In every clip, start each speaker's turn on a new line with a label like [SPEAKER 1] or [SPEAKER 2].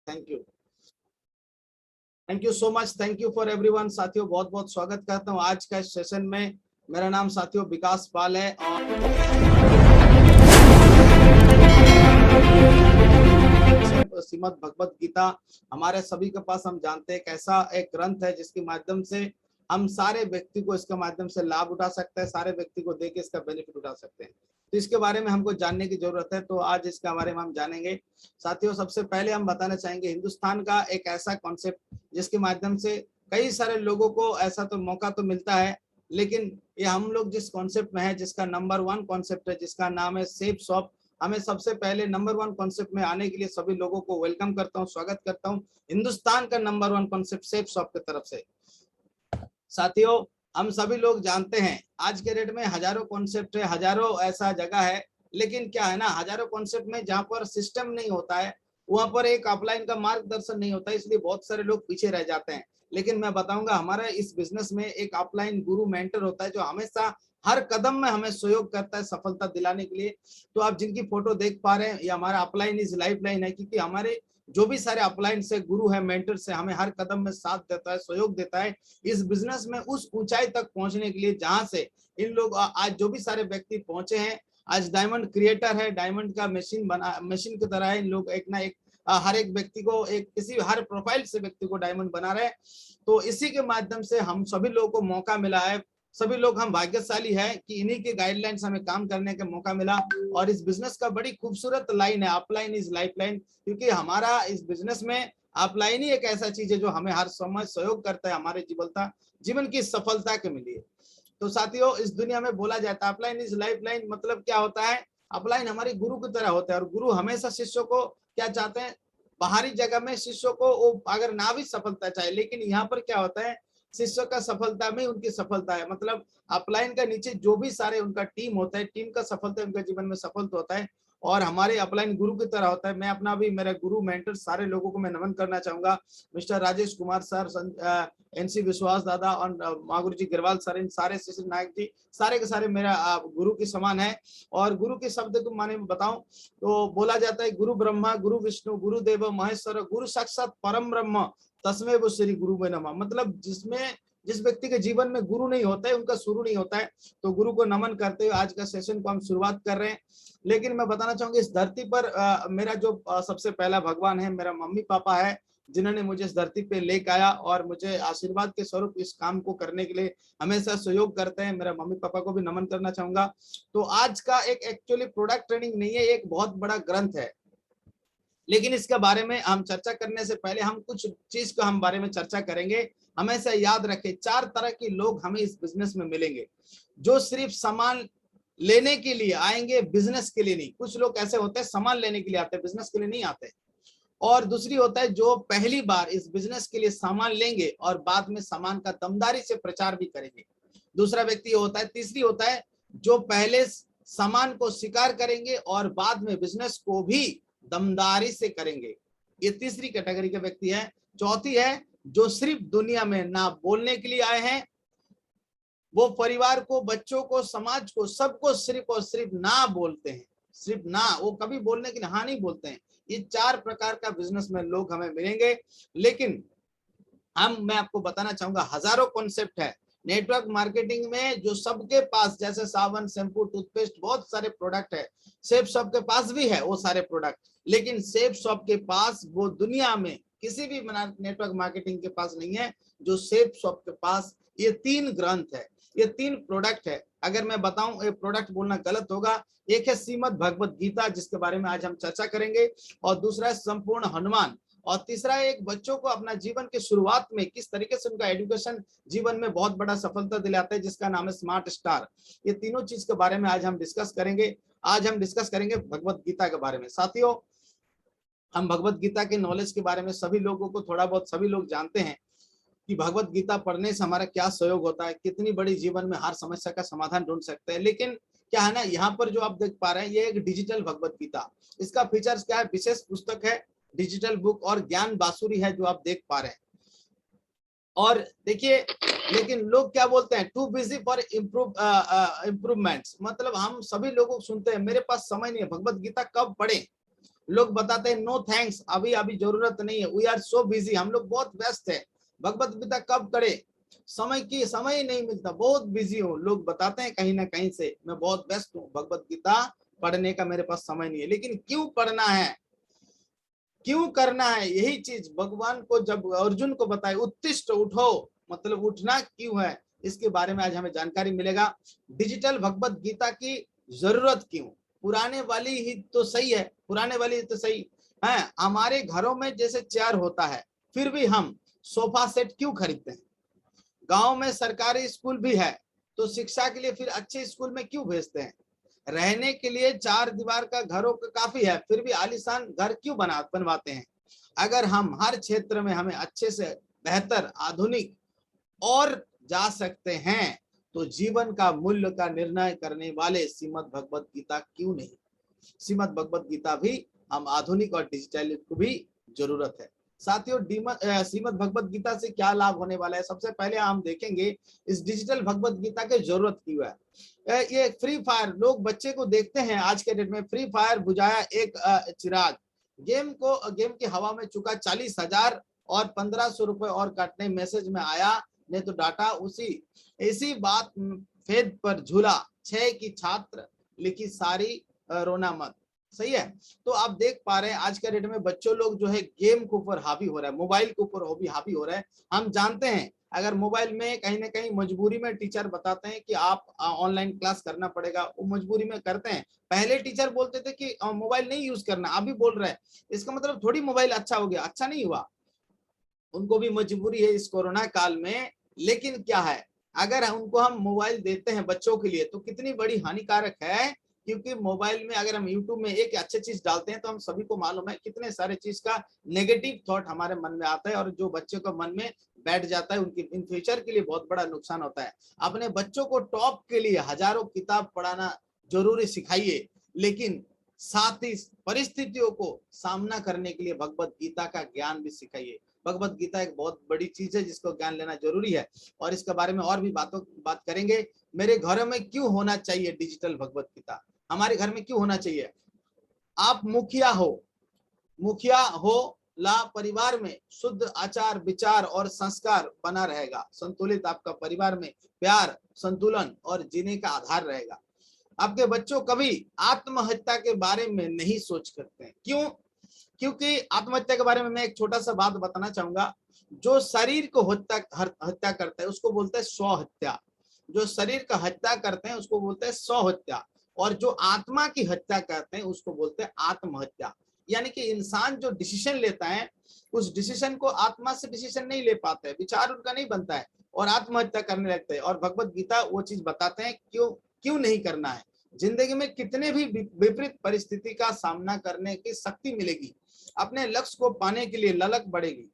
[SPEAKER 1] Thank you so much, thank you for everyone. साथियों बहुत बहुत स्वागत करता हूं आज का इस सेशन में। मेरा नाम साथियों विकास पाल है और श्रीमद् भगवत गीता हमारे सभी के पास, हम जानते हैं एक ऐसा एक ग्रंथ है जिसके माध्यम से हम सारे व्यक्ति को इसके माध्यम से लाभ उठा सकते हैं, सारे व्यक्ति को देके इसका बेनिफिट उठा सकते हैं। तो इसके बारे में हमको जानने की जरूरत है, तो आज इसके बारे में हम जानेंगे। साथियों सबसे पहले हम बताना चाहेंगे हिंदुस्तान का एक ऐसा कॉन्सेप्ट जिसके माध्यम से कई सारे लोगों को ऐसा तो मौका तो मिलता है, लेकिन ये हम लोग जिस कॉन्सेप्ट में है, जिसका नंबर 1 कॉन्सेप्ट है, जिसका नाम है सेफ शॉप। हमें सबसे पहले नंबर 1 कॉन्सेप्ट में आने के लिए सभी लोगों को वेलकम करता हूं, स्वागत करता हूं हिंदुस्तान का नंबर 1 कॉन्सेप्ट सेफ शॉप की तरफ से। साथियों हम सभी लोग जानते हैं आज के डेट में हजारों कॉन्सेप्ट है, हजारों ऐसा जगह है, लेकिन क्या है ना, हजारों कॉन्सेप्ट में जहां पर सिस्टम नहीं होता है, वहां पर एक ऑफलाइन का मार्गदर्शन नहीं होता है, इसलिए बहुत सारे लोग पीछे रह जाते हैं। लेकिन मैं बताऊंगा हमारा इस बिजनेस में एक ऑफलाइन गुरु मेंटर होता है जो हमेशा हर कदम में हमें सहयोग करता है सफलता दिलाने के लिए। तो आप जिनकी फोटो देख पा रहे हैं, ये हमारा अपलाइन इज लाइफ लाइन है, क्योंकि हमारे जो भी सारे अपलाइन से गुरु है, मेंटर से हमें हर कदम में साथ देता है, सहयोग देता है इस बिजनेस में उस ऊंचाई तक पहुंचने के लिए जहां से इन लोग आज जो भी सारे व्यक्ति पहुंचे हैं। आज डायमंड क्रिएटर है, डायमंड का मशीन की तरह है। इन लोग एक ना एक हर एक व्यक्ति को एक किसी हर प्रोफाइल से व्यक्ति को डायमंड बना रहे हैं। तो इसी के माध्यम से हम सभी लोगों को मौका मिला है, सभी लोग हम भाग्यशाली है कि इन्हीं के गाइडलाइंस हमें काम करने का मौका मिला। और इस बिजनेस का बड़ी खूबसूरत लाइन है, अपलाइन इज लाइफ लाइन, क्योंकि हमारा इस बिजनेस में अपलाइन ही एक ऐसा चीज है जो हमें हर समय सहयोग करता है हमारे जीवन की सफलता के लिए। तो साथियों इस दुनिया में बोला जाता है अपलाइन इज लाइफ लाइन, मतलब क्या होता है, अपलाइन हमारी गुरु की तरह होता है और गुरु हमेशा शिष्यों को क्या चाहते हैं, बाहरी जगह में शिष्यों को वो अगर ना भी सफलता चाहे, लेकिन यहाँ पर क्या होता है, शिष्यों का सफलता में उनकी सफलता है। मतलब अपलाइन का नीचे जो भी सारे उनका टीम होता है, टीम का सफलता उनके जीवन में सफल होता है और हमारे अपलाइन गुरु की तरह होता है। मैं अपना भी मेरा गुरु मेंटर सारे लोगों को मैं नमन करना चाहूंगा, mister Rajesh Kumar sir, NC विश्वास दादा और माँ जी गिरवाल सर, इन सारे शिशिर नायक जी सारे के सारे मेरा गुरु के समान है। और गुरु के शब्द को माने में बताऊं तो बोला जाता है गुरु ब्रह्मा गुरु विष्णु गुरु देव महेश्वर गुरु साक्षात परम ब्रह्म तस्मै वो श्री गुरु में नमः। मतलब जिस व्यक्ति के जीवन में गुरु नहीं होता है उनका शुरू नहीं होता है। तो गुरु को नमन करते हुए आज का सेशन को हम शुरुआत कर रहे हैं। लेकिन मैं बताना चाहूंगा इस धरती पर मेरा जो सबसे पहला भगवान है, मेरा मम्मी पापा है, जिन्होंने मुझे इस धरती पे लेके आया और मुझे आशीर्वाद के स्वरूप इस काम को करने के लिए हमेशा सहयोग करते हैं। मेरा मम्मी पापा को भी नमन करना चाहूंगा। तो आज का एक एक्चुअली प्रोडक्ट ट्रेनिंग नहीं है, एक बहुत बड़ा ग्रंथ है, लेकिन इसके बारे में हम चर्चा करने से पहले हम कुछ चीज को हम बारे में चर्चा करेंगे। हमेशा याद रखें 4 तरह के लोग हमें इस बिजनेस में मिलेंगे, जो सिर्फ सामान लेने के लिए आएंगे, बिजनेस के लिए नहीं। कुछ लोग ऐसे होते हैं सामान लेने के लिए आते हैं, बिजनेस के लिए नहीं आते। और दूसरी होता है जो पहली बार इस बिजनेस के लिए सामान लेंगे और बाद में सामान का दमदारी से प्रचार भी करेंगे। दूसरा व्यक्ति होता है, तीसरी होता है जो पहले सामान को स्वीकार करेंगे और बाद में बिजनेस को भी दमदारी से करेंगे, ये तीसरी कैटेगरी के व्यक्ति है। चौथी है जो सिर्फ दुनिया में ना बोलने के लिए आए हैं, वो परिवार को, बच्चों को, समाज को, सबको सिर्फ और सिर्फ ना बोलते हैं, सिर्फ ना, वो कभी बोलने के लिए हाँ नहीं बोलते हैं। ये 4 प्रकार का बिजनेस में लोग हमें मिलेंगे। लेकिन मैं आपको बताना चाहूंगा हजारों कॉन्सेप्ट है नेटवर्क मार्केटिंग में, जो सबके पास, जैसे साबुन, शैम्पू, टूथपेस्ट, बहुत सारे प्रोडक्ट है। सेफ शॉप के पास भी है वो सारे प्रोडक्ट, लेकिन सेफ शॉप के पास वो दुनिया में किसी भी नेटवर्क मार्केटिंग के पास नहीं है जो सेफ शॉप के पास ये 3 ग्रंथ है, ये 3 प्रोडक्ट है। अगर मैं बताऊं ये प्रोडक्ट बोलना गलत होगा। एक है श्रीमद् भगवत गीता जिसके बारे में आज हम चर्चा करेंगे, और दूसरा है संपूर्ण हनुमान, और तीसरा एक बच्चों को अपना जीवन के शुरुआत में किस तरीके से उनका एजुकेशन जीवन में बहुत बड़ा सफलता दिलाता है, जिसका नाम है स्मार्ट स्टार। ये तीनों चीज के बारे में आज हम डिस्कस करेंगे। आज हम डिस्कस करेंगे भगवत गीता के बारे में। साथियों हम भगवत गीता के नॉलेज के बारे में सभी लोगों को थोड़ा बहुत सभी लोग जानते हैं कि भगवत गीता पढ़ने से हमारा क्या सहयोग होता है, कितनी बड़ी जीवन में हर समस्या का समाधान ढूंढ सकते हैं। लेकिन क्या है ना, यहाँ पर जो आप देख पा रहे हैं ये एक डिजिटल भगवत गीता, इसका फीचर्स क्या है, विशेष पुस्तक है, डिजिटल बुक और ज्ञान बांसुरी है जो आप देख पा रहे हैं। और देखिए लेकिन लोग क्या बोलते हैं, टू बिजी फॉर इम्प्रूवमेंट्स, मतलब हम सभी लोगों को सुनते हैं मेरे पास समय नहीं है, भगवत गीता कब पढ़े। लोग बताते हैं नो थैंक्स, अभी अभी जरूरत नहीं है, वी आर सो बिजी, हम लोग बहुत व्यस्त है, भगवत गीता कब करे, समय ही नहीं मिलता, बहुत बिजी हूँ। लोग बताते हैं कहीं ना कहीं से मैं बहुत व्यस्त हूँ, भगवत गीता पढ़ने का मेरे पास समय नहीं है। लेकिन क्यों पढ़ना है, क्यों करना है, यही चीज भगवान को जब अर्जुन को बताए उत्तिष्ठ उठो, मतलब उठना क्यों है, इसके बारे में आज हमें जानकारी मिलेगा। डिजिटल भगवत गीता की जरूरत क्यों, पुराने वाली ही तो सही है, पुराने वाली तो सही है। हमारे घरों में जैसे चेयर होता है, फिर भी हम सोफा सेट क्यों खरीदते हैं। गांव में सरकारी स्कूल भी है, तो शिक्षा के लिए फिर अच्छे स्कूल में क्यों भेजते हैं। रहने के लिए चार दीवार का घरों का काफी है, फिर भी आलीशान घर क्यों बनवाते हैं। अगर हम हर क्षेत्र में हमें अच्छे से बेहतर आधुनिक और जा सकते हैं, तो जीवन का मूल्य का निर्णय करने वाले श्रीमद् भगवत गीता क्यों नहीं। श्रीमद् भगवत गीता भी हम आधुनिक और डिजिटल को भी जरूरत है। साथियों, श्रीमद् भगवत गीता से क्या लाभ होने वाला है, सबसे पहले हम देखेंगे इस डिजिटल भगवत गीता की जरूरत क्यों है। ये फ्री फायर, लोग बच्चे को देखते हैं आज के डेट में, फ्री फायर बुझाया एक चिराग, गेम की हवा में चुका 40,000 और 1,500 रुपए और काटने, मैसेज में आया नहीं तो डाटा इसी बात फेद पर झूला, 6 की छात्र लिखी सारी रोना मत। सही है। तो आप देख पा रहे हैं आज के डेट में बच्चों लोग जो है गेम के ऊपर हावी हो रहा है, मोबाइल के ऊपर हावी हो रहा है। हम जानते हैं अगर मोबाइल में कहीं ना कहीं मजबूरी में टीचर बताते हैं कि आप ऑनलाइन क्लास करना पड़ेगा, वो मजबूरी में करते हैं। पहले टीचर बोलते थे कि मोबाइल नहीं यूज करना, अभी बोल रहे हैं, इसका मतलब थोड़ी मोबाइल अच्छा हो गया, अच्छा नहीं हुआ, उनको भी मजबूरी है इस कोरोना काल में। लेकिन क्या है, अगर उनको हम मोबाइल देते हैं बच्चों के लिए तो कितनी बड़ी हानिकारक है, क्योंकि मोबाइल में अगर हम यूट्यूब में एक अच्छी चीज डालते हैं तो हम सभी को मालूम है कितने सारे चीज का नेगेटिव थॉट हमारे मन में आता है, और जो बच्चे को मन में बैठ जाता है उनकी इन फ्यूचर के लिए बहुत बड़ा नुकसान होता है। अपने बच्चों को टॉप के लिए हजारों किताब पढ़ाना जरूरी सिखाइए, लेकिन साथ ही परिस्थितियों को सामना करने के लिए भगवत गीता का ज्ञान भी सिखाइए। भगवत गीता एक बहुत बड़ी चीज है जिसको ज्ञान लेना जरूरी है, और इसके बारे में और भी बात करेंगे। मेरे घरों में क्यों होना चाहिए डिजिटल भगवत गीता, हमारे घर में क्यों होना चाहिए। आप मुखिया हो ला, परिवार में शुद्ध आचार विचार और संस्कार बना रहेगा, संतुलित आपका परिवार में प्यार संतुलन और जीने का आधार रहेगा। आपके बच्चों कभी आत्महत्या के बारे में नहीं सोच करते हैं, क्यों, क्योंकि आत्महत्या के बारे में मैं एक छोटा सा बात बताना चाहूंगा। जो शरीर को हत्या करता है उसको बोलते हैं स्वहत्या, जो शरीर का हत्या करते हैं उसको बोलते हैं स्वहत्या, और जो आत्मा की हत्या करते हैं उसको बोलते हैं आत्महत्या। यानी कि इंसान जो डिसीजन लेता है उस डिसीजन को आत्मा से डिसीजन नहीं ले पाता है, विचार उनका नहीं बनता है और आत्महत्या करने लगते हैं। और भगवत गीता वो चीज बताते हैं क्यों क्यों नहीं करना है। जिंदगी में कितने भी विपरीत परिस्थिति का सामना करने की शक्ति मिलेगी, अपने लक्ष्य को पाने के लिए ललक बढ़ेगी,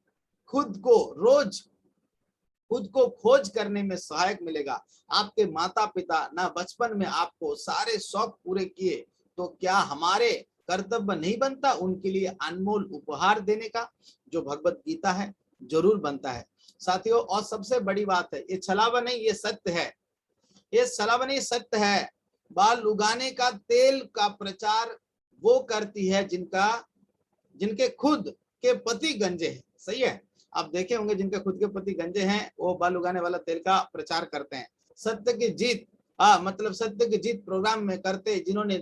[SPEAKER 1] खुद को खोज करने में सहायक मिलेगा। आपके माता पिता ना बचपन में आपको सारे शौक पूरे किए, तो क्या हमारे कर्तव्य नहीं बनता उनके लिए अनमोल उपहार देने का, जो भगवत गीता है जरूर बनता है। साथियों, और सबसे बड़ी बात है, ये छलावा नहीं, ये सत्य है, ये छलावा नहीं सत्य है। बाल उगाने का तेल का प्रचार वो करती है जिनके खुद के पति गंजे हैं। सही है, आप देखे होंगे जिनके खुद के पति गंजे हैं वो बाल उगाने वाला तेल का प्रचार करते हैं। सत्य की जीत, मतलब सत्य की जीत प्रोग्राम में करते जिन्होंने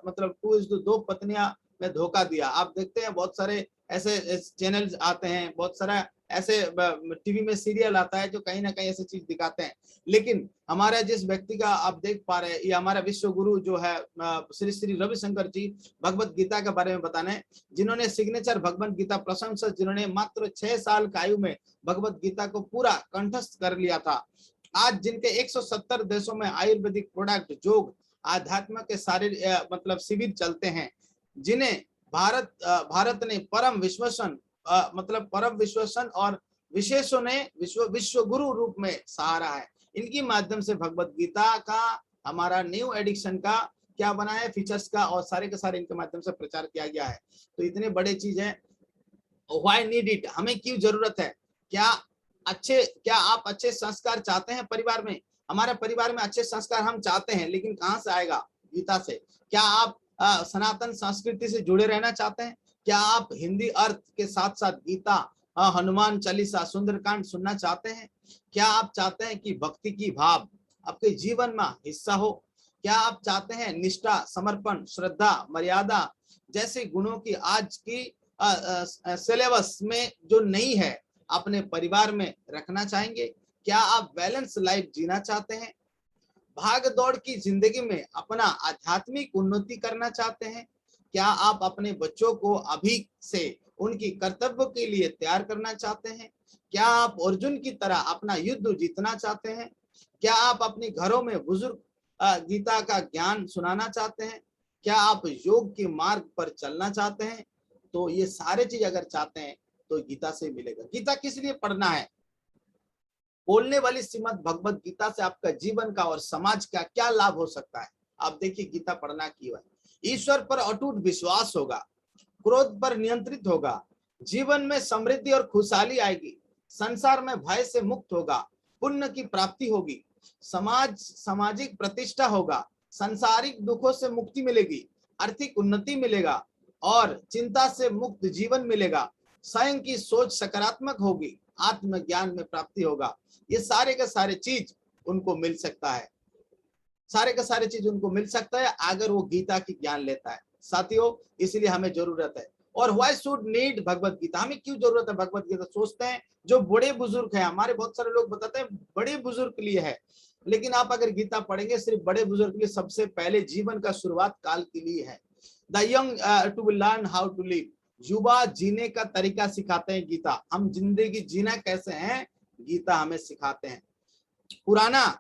[SPEAKER 1] मतलब 2:2 पत्नियां में धोखा दिया। आप देखते हैं बहुत सारे ऐसे चैनल्स आते हैं, बहुत सारा ऐसे टीवी में सीरियल आता है जो कहीं ना कहीं ऐसी चीज दिखाते हैं। लेकिन हमारा जिस व्यक्ति का आप देख पा रहे हैं, ये हमारा विश्व गुरु जो है श्री श्री रविशंकर जी भगवत गीता के बारे में बताने, जिन्होंने सिग्नेचर भगवत गीता प्रशंसक, जिन्होंने मात्र 6 साल की आयु में भगवत गीता को पूरा कंठस्थ कर लिया था। आज जिनके 170 देशों में आयुर्वेदिक प्रोडक्ट योग आध्यात्म के सारे मतलब शिविर चलते हैं, जिन्हें भारत ने परम विश्वसन और विशेषों ने विश्व गुरु रूप में सहारा है। इनकी माध्यम से भगवत गीता का हमारा न्यू एडिक्शन का क्या बना है, फीचर्स का, और सारे के सारे इनके माध्यम से प्रचार किया गया है। तो इतने बड़े चीज है, व्हाई नीड इट, हमें क्यों जरूरत है। क्या आप अच्छे संस्कार चाहते हैं परिवार में, हमारे परिवार में अच्छे संस्कार हम चाहते हैं, लेकिन कहां से आएगा, गीता से। क्या आप सनातन संस्कृति से जुड़े रहना चाहते हैं? क्या आप हिंदी अर्थ के साथ साथ गीता, हनुमान चालीसा, सुंदरकांड सुनना चाहते हैं? क्या आप चाहते हैं कि भक्ति की भाव आपके जीवन में हिस्सा हो? क्या आप चाहते हैं निष्ठा, समर्पण, श्रद्धा, मर्यादा जैसे गुणों की आज की सिलेबस में जो नहीं है अपने परिवार में रखना चाहेंगे? क्या आप बैलेंस लाइफ जीना चाहते हैं? भाग दौड़ की जिंदगी में अपना आध्यात्मिक उन्नति करना चाहते हैं? क्या आप अपने बच्चों को अभी से उनकी कर्तव्य के लिए तैयार करना चाहते हैं? क्या आप अर्जुन की तरह अपना युद्ध जीतना चाहते हैं? क्या आप अपने घरों में बुजुर्ग गीता का ज्ञान सुनाना चाहते हैं? क्या आप योग के मार्ग पर चलना चाहते हैं? तो ये सारे चीज अगर चाहते हैं तो गीता से मिलेगा। गीता किस लिए पढ़ना है? बोलने वाली श्रीमद् भगवत गीता से आपका जीवन का और समाज का क्या लाभ हो सकता है? आप देखिए, गीता पढ़ना क्यों है? ईश्वर पर अटूट विश्वास होगा, क्रोध पर नियंत्रित होगा, जीवन में समृद्धि और खुशहाली आएगी, संसार में भय से मुक्त होगा, पुण्य की प्राप्ति होगी, सामाजिक प्रतिष्ठा होगा, सांसारिक दुखों से मुक्ति मिलेगी, आर्थिक उन्नति मिलेगा और चिंता से मुक्त जीवन मिलेगा, स्वयं की सोच सकारात्मक होगी, आत्मज्ञान में प्राप्ति होगा। ये सारे के सारे चीज उनको मिल सकता है, सारे का सारे चीज उनको मिल सकता है अगर वो गीता की ज्ञान लेता है। साथियों, इसलिए हमें जरूरत है। और why should need Bhagavad Gita? हमें क्यों जरूरत है भगवत गीता? सोचते हैं जो बड़े बुजुर्ग हैं, हमारे बहुत सारे लोग बताते हैं बड़े बुजुर्ग के लिए है, लेकिन आप अगर गीता पढ़ेंगे सिर्फ बड़े बुजुर्ग के लिए, सबसे पहले जीवन का शुरुआत काल के लिए है। The young to learn how to live, युवा जीने का तरीका सिखाते हैं गीता। हम जिंदगी जीना कैसे हैं, गीता हमें सिखाते हैं। पुराना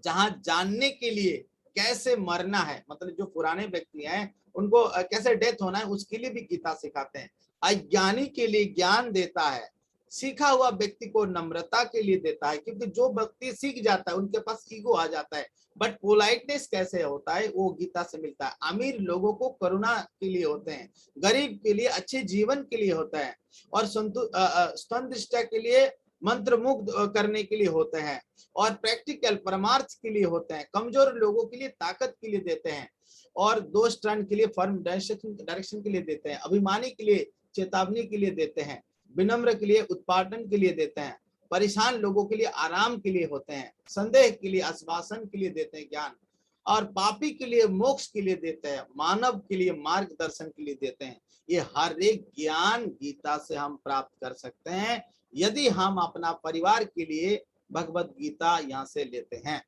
[SPEAKER 1] जहां जानने के लिए कैसे मरना है, मतलब जो पुराने व्यक्ति हैं उनको कैसे डेथ होना है, उसके लिए भी गीता सिखाते हैं। अज्ञानी के लिए ज्ञान देता है, सीखा हुआ व्यक्ति को नम्रता के लिए देता है, क्योंकि जो व्यक्ति सीख जाता है उनके पास ईगो आ जाता है, बट पोलाइटनेस कैसे होता है वो गीता से मिलता है। अमीर लोगों को करुणा के लिए होते हैं, गरीब के लिए अच्छे जीवन के लिए होता है, और संतुष्टि के लिए मंत्र मुग्ध करने के लिए होते हैं, और प्रैक्टिकल परमार्थ के लिए होते हैं, कमजोर लोगों के लिए ताकत के लिए देते हैं, और दोष टर्न के लिए फर्म डायरेक्शन के लिए देते हैं, अभिमानी के लिए चेतावनी के लिए देते हैं, विनम्र के लिए उत्पादन के लिए देते हैं, परेशान लोगों के लिए आराम के लिए होते हैं, संदेह के लिए आश्वासन के लिए देते हैं ज्ञान, और पापी के लिए मोक्ष के लिए देते हैं, मानव के लिए मार्गदर्शन के लिए देते हैं। ये हर एक ज्ञान गीता से हम प्राप्त कर सकते हैं यदि हम अपना परिवार के लिए भगवत गीता यहाँ से लेते हैं।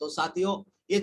[SPEAKER 1] तो साथियों, ये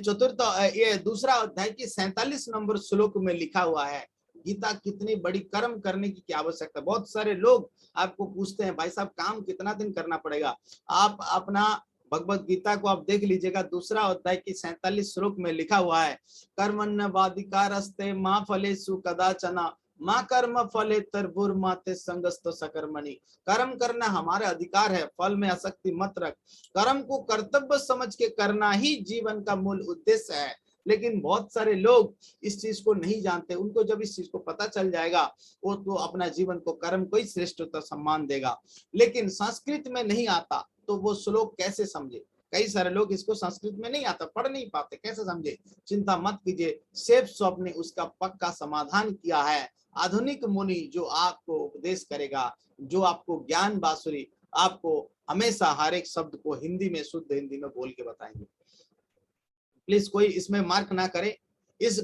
[SPEAKER 1] दूसरा अध्याय की 47 नंबर श्लोक में लिखा हुआ है गीता कितनी बड़ी कर्म करने की क्या आवश्यकता है। बहुत सारे लोग आपको पूछते हैं भाई साहब काम कितना दिन करना पड़ेगा। आप अपना भगवत गीता को आप देख लीजिएगा, दूसरा अध्याय की 47 श्लोक में लिखा हुआ है कर्मण्यवाधिकारस्ते मां फलेषु कदाचन मां कर्म फले तर्भुर्माते संगस्तो सकर्मणि। कर्म करना हमारा अधिकार है, फल में आसक्ति मत रख। कर्म को कर्तव्य समझ के करना ही जीवन का मूल उद्देश्य है। लेकिन बहुत सारे लोग इस चीज को नहीं जानते, उनको जब इस चीज को पता चल जाएगा वो तो अपना जीवन को कर्म को ही श्रेष्ठता सम्मान देगा। लेकिन संस्कृत में नहीं आता तो वो श्लोक कैसे समझे? कई सारे लोग इसको संस्कृत में नहीं आता, पढ़ नहीं पाते, कैसे समझे? चिंता मत कीजिए, सेफ शॉप ने उसका पक्का समाधान किया है। आधुनिक मुनि जो आपको उपदेश करेगा, जो आपको ज्ञान बांसुरी आपको हमेशा हर एक शब्द को हिंदी में, शुद्ध हिंदी में बोल के बताएंगे। प्लीज कोई इसमें मार्क ना करे। इस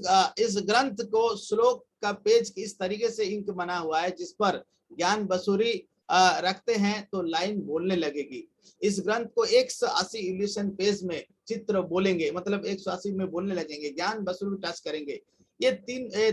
[SPEAKER 1] ग्रंथ को श्लोक का पेज इस तरीके से इंक बना हुआ है जिस पर ज्ञान बसूरी रखते हैं तो लाइन बोलने लगेगी। इस ग्रंथ को 180 इल्यूशन पेज में चित्र बोलेंगे, मतलब 180 में बोलने लगेंगे, ज्ञान बसूरी टच करेंगे। ये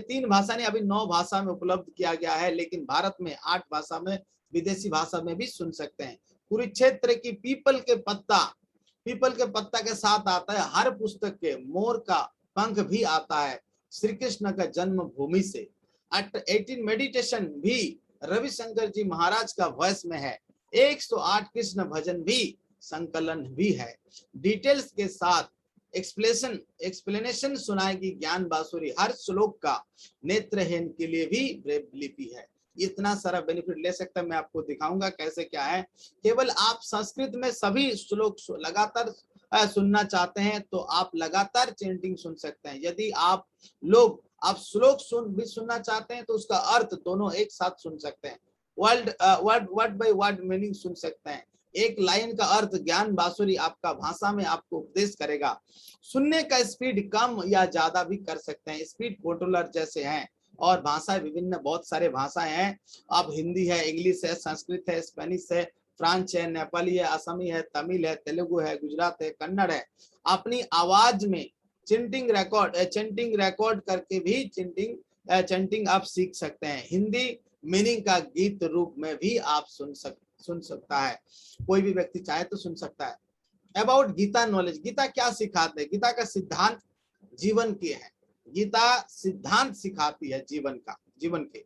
[SPEAKER 1] तीन भाषा ने अभी 9 भाषा में उपलब्ध किया गया है, लेकिन भारत में 8 भाषा में, विदेशी भाषा में भी सुन सकते हैं। कुरुक्षेत्र की पीपल के पत्ता के साथ आता है हर पुस्तक के, मोर का पंख भी आता है श्री कृष्ण का जन्म भूमि से। 18 मेडिटेशन भी रविशंकर जी महाराज का वॉइस में है। 108 कृष्ण भजन भी संकलन भी है। डिटेल्स के साथ एक्सप्लेनेशन सुनाएगी ज्ञान बांसुरी। हर श्लोक का नेत्रहीन के लिए भी ब्रेव लिपि है। इतना सारा बेनिफिट ले सकता है, मैं आपको दिखाऊंगा कैसे क्या है। केवल आप संस्कृत में सभी श्लोक लगातार सुनना चाहते हैं तो आप लगातार चैंटिंग सुन सकते हैं। यदि आप श्लोक भी सुनना चाहते हैं तो उसका अर्थ दोनों एक साथ सुन सकते हैं। वर्ड बाय वर्ड मीनिंग सुन सकते हैं। एक लाइन का अर्थ ज्ञान बांसुरी आपका भाषा में आपको उपदेश करेगा। सुनने का स्पीड कम या ज्यादा भी कर सकते हैं, स्पीड कंट्रोलर जैसे हैं। और भाषाएं विभिन्न बहुत सारे भाषाएं हैं। अब हिंदी है, इंग्लिश है, संस्कृत है, स्पेनिश है, फ्रांच है, नेपाली है, असमी है, तमिल है, तेलुगु है, गुजरात है, कन्नड़ है। अपनी आवाज में चैंटिंग रिकॉर्ड करके भी चैंटिंग आप सीख सकते हैं। हिंदी मीनिंग का गीत रूप में भी आप सुन सकता है, कोई भी व्यक्ति चाहे तो सुन सकता है। अबाउट गीता नॉलेज, गीता क्या सिखाते हैं? गीता का सिद्धांत जीवन के है। गीता सिद्धांत सिखाती है जीवन के,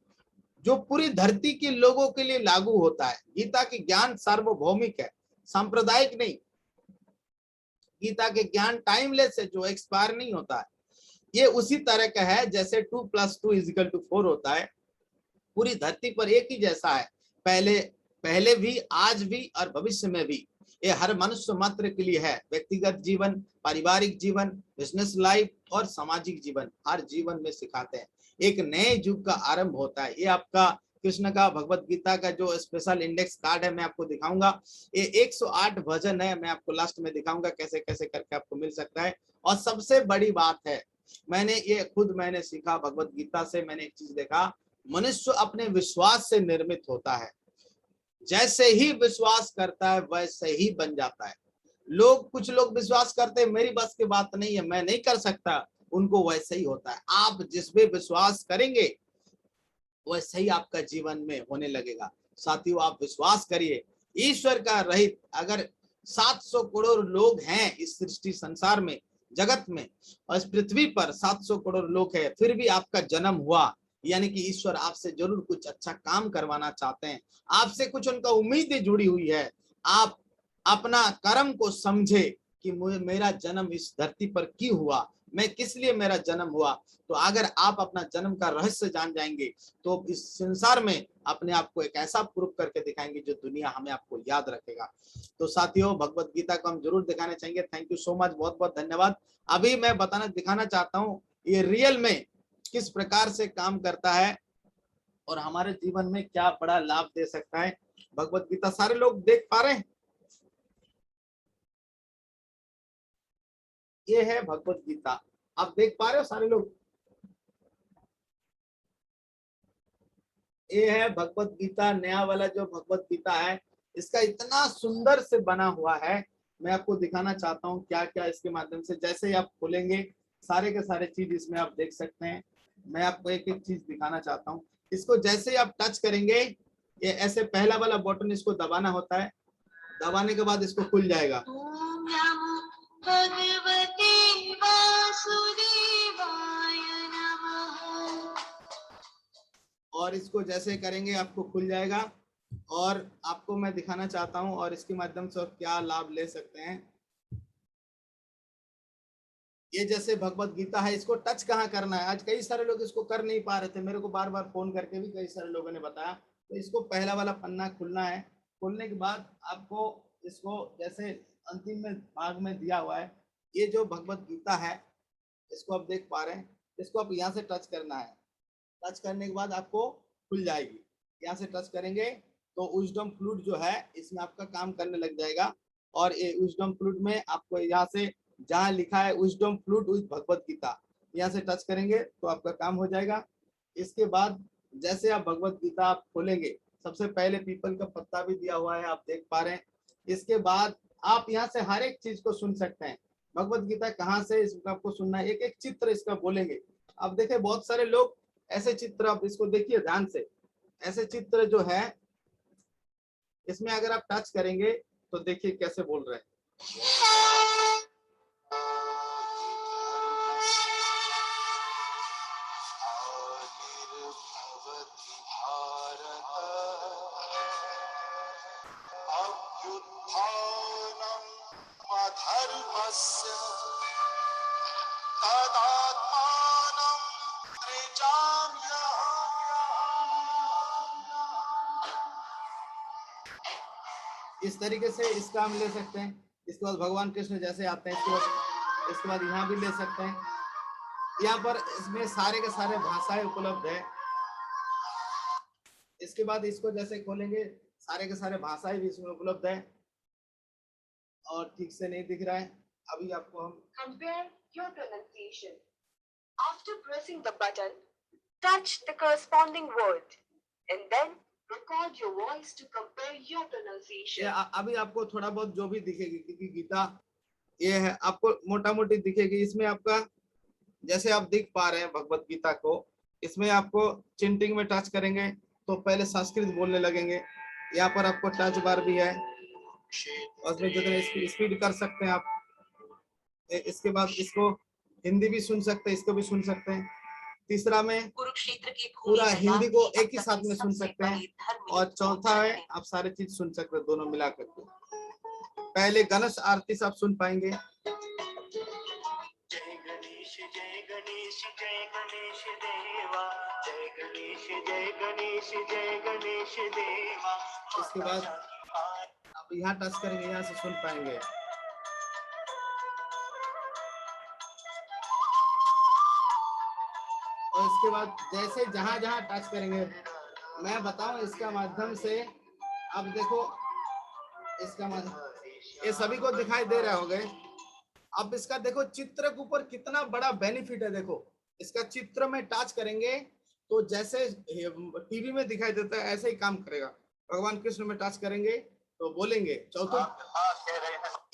[SPEAKER 1] जो पूरी धरती के लोगों के लिए लागू होता है। गीता की ज्ञान सार्वभौमिक है, सांप्रदायिक नहीं। गीता के ज्ञान टाइमलेस है, जो एक्सपायर नहीं होता है। ये उसी तरह का है जैसे 2+2=4 होता है। पूरी धरती पर एक ही जैसा है, पहले भी, आज भी और भविष्य में भी। ये हर मनुष्य मात्र के लिए है। व्यक्तिगत जीवन, पारिवारिक जीवन, बिजनेस लाइफ और सामाजिक जीवन, हर जीवन में सिखाते हैं। एक नए युग का आरंभ होता है। ये आपका कृष्ण का भगवत गीता का जो स्पेशल इंडेक्स कार्ड है, मैं आपको दिखाऊंगा। ये 108 भजन है, मैं आपको लास्ट में दिखाऊंगा कैसे कैसे करके आपको मिल सकता है। और सबसे बड़ी बात है, मैंने सीखा भगवत गीता से। मैंने एक चीज देखा, मनुष्य अपने विश्वास से निर्मित होता है। जैसे ही विश्वास करता है वैसे ही बन जाता है। कुछ लोग विश्वास करते हैं मेरी बस की बात नहीं है, मैं नहीं कर सकता, उनको वैसे ही होता है। आप जिस पे विश्वास करेंगे वैसे ही आपका जीवन में होने लगेगा। साथियों, आप विश्वास करिए, ईश्वर का रहित अगर 700 करोड़ लोग हैं इस सृष्टि संसार में, जगत में, और इस पृथ्वी पर 700 करोड़ लोग हैं, फिर भी आपका जन्म हुआ, यानी कि ईश्वर आपसे जरूर कुछ अच्छा काम करवाना चाहते हैं। आपसे कुछ उनका उम्मीदें जुड़ी हुई है। आप अपना कर्म को समझे कि मेरा जन्म इस धरती पर क्यों हुआ, मैं किस लिए मेरा जन्म हुआ। तो अगर आप अपना जन्म का रहस्य जान जाएंगे तो इस संसार में अपने आप को एक ऐसा प्रूफ करके दिखाएंगे जो दुनिया हमें आपको याद रखेगा। तो साथियों, भगवत गीता को हम जरूर दिखाने चाहेंगे। थैंक यू सो मच, बहुत बहुत धन्यवाद। अभी मैं दिखाना चाहता हूँ ये रियल में किस प्रकार से काम करता है और हमारे जीवन में क्या बड़ा लाभ दे सकता है। भगवत गीता सारे लोग देख पा रहे हैं? ये है भगवत गीता, आप देख पा रहे हो सारे लोग? ये है भगवत गीता, नया वाला जो भगवत गीता है, इसका इतना सुंदर से बना हुआ है। मैं आपको दिखाना चाहता हूँ क्या क्या इसके माध्यम से, जैसे ही आप खोलेंगे सारे के सारे चीज इसमें आप देख सकते हैं। मैं आपको एक एक चीज दिखाना चाहता हूँ। इसको जैसे ही आप टच करेंगे, ये ऐसे पहला वाला बटन इसको दबाना होता है, दबाने के बाद इसको खुल जाएगा। भगवते वासुदेवाय नमः। और इसको जैसे करेंगे आपको खुल जाएगा। और आपको मैं दिखाना चाहता हूं और इसके माध्यम से क्या लाभ ले सकते हैं। ये जैसे भगवत गीता है, इसको टच कहाँ करना है। आज कई सारे लोग इसको कर नहीं पा रहे थे, मेरे को बार बार फोन करके भी कई सारे लोगों ने बताया। तो इसको पहला वाला पन्ना खुलना है। खोलने के बाद आपको इसको जैसे अंतिम में भाग में दिया हुआ है, ये जो भगवत गीता है इसको आप देख पा रहे हैं। इसको आप यहाँ से टच करना है। टच करने के बाद आपको खुल जाएगी। यहाँ से टच करेंगे तो विजडम फ्लूट जो है इसमें आपका काम करने लग जाएगा। और ये विजडम फ्लूट में आपको यहाँ से जहाँ लिखा है wisdom flute with Bhagavad Gita, यहाँ से टच करेंगे तो आपका काम हो जाएगा। इसके बाद जैसे आप भगवत गीता आप खोलेंगे, सबसे पहले पीपल का पत्ता भी दिया हुआ है, आप देख पा रहे हैं। इसके बाद आप यहाँ से हर एक चीज को सुन सकते हैं। भगवत गीता कहाँ से इसका आपको सुनना है, एक एक चित्र इसका बोलेंगे। अब देखे बहुत सारे लोग ऐसे चित्र, आप इसको देखिए ध्यान से, ऐसे चित्र जो है इसमें अगर आप टच करेंगे तो देखिए कैसे बोल रहे हैं। इस तरीके से इसका हम ले सकते हैं। इसके बाद भगवान कृष्ण जैसे आते हैं, इसके बाद यहाँ भी ले सकते हैं। यहाँ पर इसमें सारे के सारे भाषाएं उपलब्ध है। इसके बाद इसको जैसे खोलेंगे, सारे के सारे भाषाएं भी इसमें उपलब्ध है। और ठीक से नहीं दिख रहा है, अभी आपको हम
[SPEAKER 2] compare your pronunciation. After pressing the button, touch the corresponding word and then record your voice to compare your pronunciation.
[SPEAKER 1] अभी आपको थोड़ा बहुत जो भी दिखेगी, क्योंकि गीता ये है, आपको मोटा मोटी दिखेगी। इसमें आपका जैसे आप देख पा रहे हैं भगवत गीता को, इसमें आपको चिंटिंग में टच करेंगे तो पहले संस्कृत बोलने लगेंगे। यहाँ पर आपको टच बार भी है, और उसमें जितने स्पीड कर सकते हैं आप। इसके बाद इसको हिंदी भी सुन सकते हैं, इसको भी सुन सकते हैं। तीसरा में
[SPEAKER 2] कुरुक्षेत्र की
[SPEAKER 1] पूरा हिंदी को एक ही साथ में सुन सकते हैं। और चौथा है आप सारे चीज सुन सकते हैं दोनों मिला करके। पहले गणेश आरती से आप सुन पाएंगे।
[SPEAKER 3] जय गणेश जय गणेश जय गणेश देवा, जय गणेश जय गणेश जय गणेश देवा।
[SPEAKER 1] इसके बाद आप यहाँ टच करेंगे, यहाँ से सुन पाएंगे। और इसके बाद जैसे जहां जहां टच करेंगे, मैं बताऊं इसका माध्यम से, अब देखो इसका माध्यम ये सभी को दिखाई दे रहे होंगे। अब इसका देखो चित्र के ऊपर कितना बड़ा बेनिफिट है। देखो इसका चित्र में टच करेंगे तो जैसे टीवी में दिखाई देता है ऐसे ही काम करेगा। भगवान कृष्ण में टच करेंगे तो बोलेंगे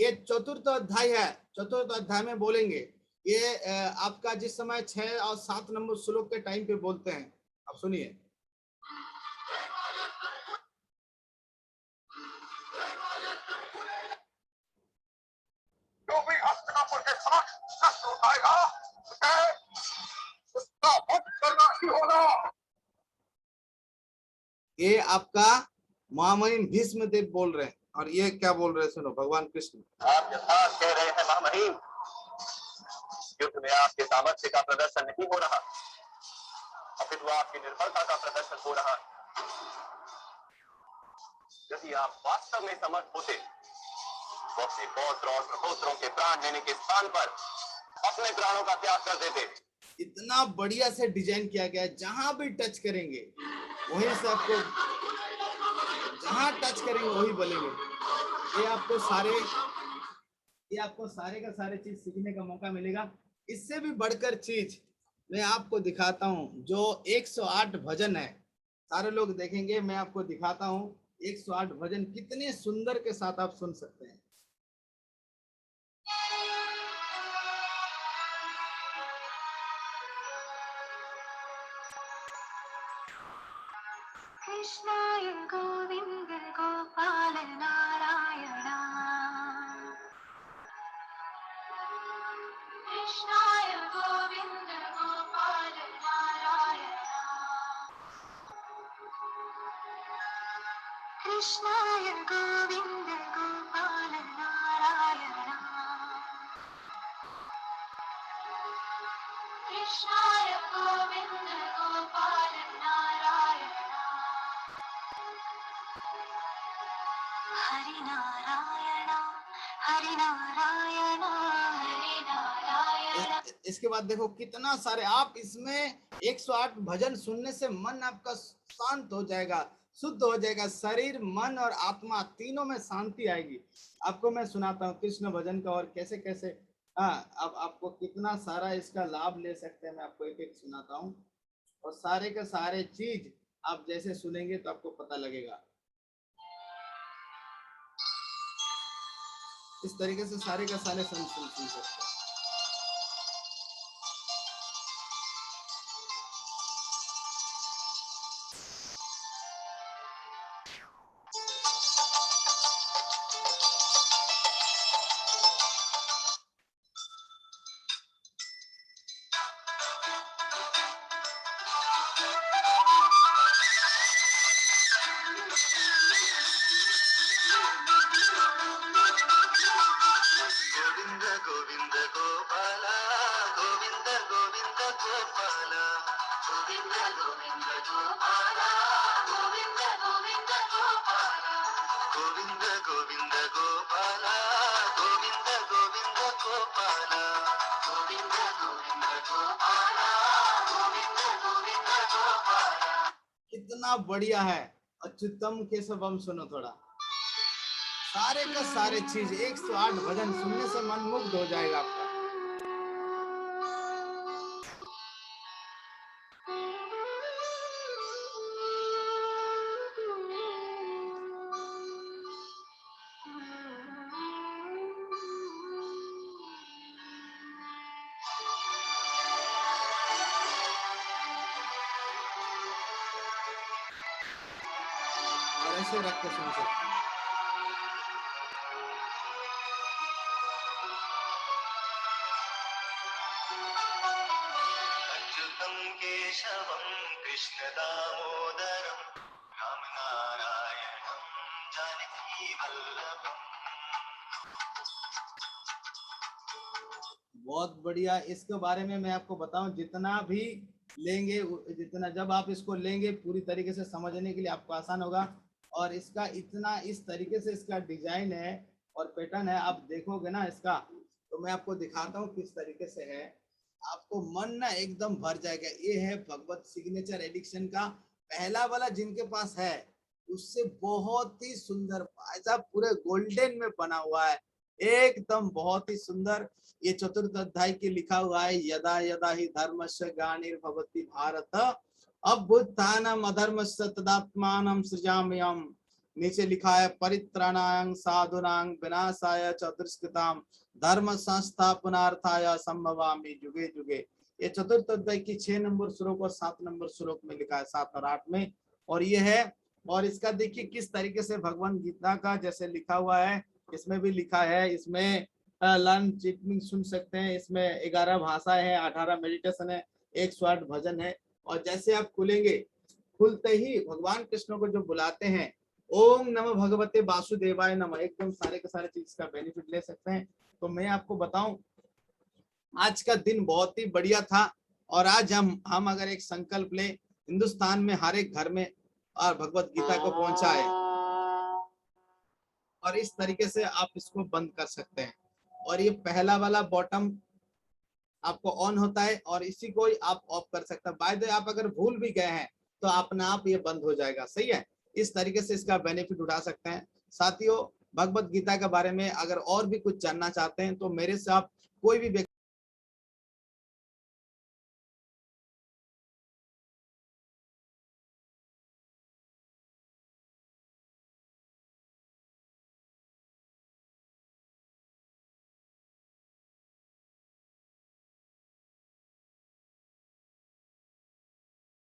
[SPEAKER 1] ये चतुर्थ अध्याय है, चतुर्थ अध्याय में बोलेंगे। ये आपका जिस समय 6 और 7 नंबर श्लोक के टाइम पे बोलते हैं, आप सुनिए।
[SPEAKER 4] जो भी हस्तिनापुर के साथ शस्त्र उठाएगा उसका वध करना ही होगा।
[SPEAKER 1] ये आपका महामहिम भीष्म देव बोल रहे हैं। और ये क्या बोल रहे हैं, सुनो भगवान कृष्ण।
[SPEAKER 4] आप यथार्थ कह रहे हैं महामहिम, युद्ध में आपके सामर्थ्य का प्रदर्शन नहीं हो रहा, अपितु आपकी निर्बलता का प्रदर्शन हो रहा। यदि आप वास्तव में समर्थ होते तो अपने पौत्र और सहोदरों के प्राण लेने के स्थान पर अपने प्राणों का त्याग कर देते।
[SPEAKER 1] इतना बढ़िया से डिजाइन किया गया है, जहां भी टच करेंगे वहीं से आपको, जहां टच करेंगे वही बोलेंगे। ये आपको सारे का सारे चीज सीखने का मौका मिलेगा। इससे भी बढ़कर चीज मैं आपको दिखाता हूं, जो 108 भजन है। सारे लोग देखेंगे, मैं आपको दिखाता हूं 108 भजन कितने सुंदर के साथ आप सुन सकते हैं।
[SPEAKER 2] कृष्णाय गोविंद गोपाल नारायणा, कृष्णाय गोविंद गोपाल नारायणा, कृष्णाय गोविंद गोपाल नारायणा, कृष्णाय गोविंद गोपाल नारायणा, हरि नारायण हरि नारायण हरि नारायण।
[SPEAKER 1] इसके बाद देखो कितना सारे, आप इसमें 108 भजन सुनने से मन आपका शांत हो जाएगा, शुद्ध हो जाएगा। शरीर, मन और आत्मा तीनों में शांति आएगी। आपको मैं सुनाता हूँ कृष्ण भजन का, और कैसे कैसे अब आपको कितना सारा इसका लाभ ले सकते हैं। मैं आपको एक एक सुनाता हूँ, और सारे के सारे चीज आप जैसे सुनेंगे तो आपको पता लगेगा। इस तरीके से सारे का सारे सुन सकते हैं।
[SPEAKER 3] गोविंद गोविंद गोपाला गोपाला गोविंद गोविंद गोपाला गोविंद गोविंद गोपाला।
[SPEAKER 1] कितना बढ़िया है। अच्युतम केशवम सुनो थोड़ा, सारे का सारे चीज 108 भजन सुनने से मन मुग्ध हो जाएगा आपका। और ऐसे रख के सुन सकते हैं।
[SPEAKER 3] अच्युतं केशवं कृष्ण दामोदरं राम नारायणं जानकी वल्लभम्।
[SPEAKER 1] बहुत बढ़िया। इसके बारे में मैं आपको बताऊं, जितना भी लेंगे, जितना जब आप इसको लेंगे पूरी तरीके से समझने के लिए आपको आसान होगा। और इसका इतना इस तरीके से इसका डिजाइन है और पैटर्न है, आप देखोगे ना इसका, तो मैं आपको दिखाता हूँ किस तरीके से है। आपको मन ना एकदम भर जाएगा। ये है भगवत सिग्नेचर एडिक्शन का पहला वाला, जिनके पास है उससे बहुत ही सुंदर, ऐसा पूरे गोल्डन में बना हुआ है, एकदम बहुत ही सुंदर। ये चतुर्थ अध्याय के लिखा हुआ है, यदा यदा ही धर्मस्य ग्लानिर्भवति भारत अभ्युत्थानम अधर्मस्य तदात्मानं सृजाम्यहम्। नीचे लिखा है, परित्राणाय साधूनां विनाशाय च दुष्कृतां धर्म संस्थापनार्थाय संभवामि जुगे जुगे। ये चतुर्थ अध्याय की 6 नंबर श्लोक और 7 नंबर श्लोक में लिखा है, 7 और 8 में। और ये है, और इसका देखिए किस तरीके से भगवान गीता का जैसे लिखा हुआ है, इसमें भी लिखा है। इसमें लर्न चिटमिंग सुन सकते हैं। इसमें 11 भाषाएं हैं, 18 मेडिटेशन है, 108 भजन है। और जैसे आप खुलेंगे, खुलते ही भगवान कृष्ण को जो बुलाते हैं, ओम नमः भगवते वासुदेवाय नमः, एकदम सारे के सारे चीज का बेनिफिट ले सकते हैं। तो मैं आपको बताऊं, आज का दिन बहुत ही बढ़िया था। और आज हम अगर एक संकल्प ले, हिंदुस्तान में हर एक घर में और भगवत गीता को पहुंचाए, और इस तरीके से आप इसको बंद कर सकते हैं। और ये पहला वाला बॉटम आपको ऑन होता है और इसी को आप ऑफ कर सकते हैं। बाय द वे, आप अगर भूल भी गए हैं तो अपने आप ये बंद हो जाएगा। सही है, इस तरीके से इसका बेनिफिट उठा सकते हैं। साथियों, भगवत गीता के बारे में अगर और भी कुछ जानना चाहते हैं तो मेरे से आप कोई भी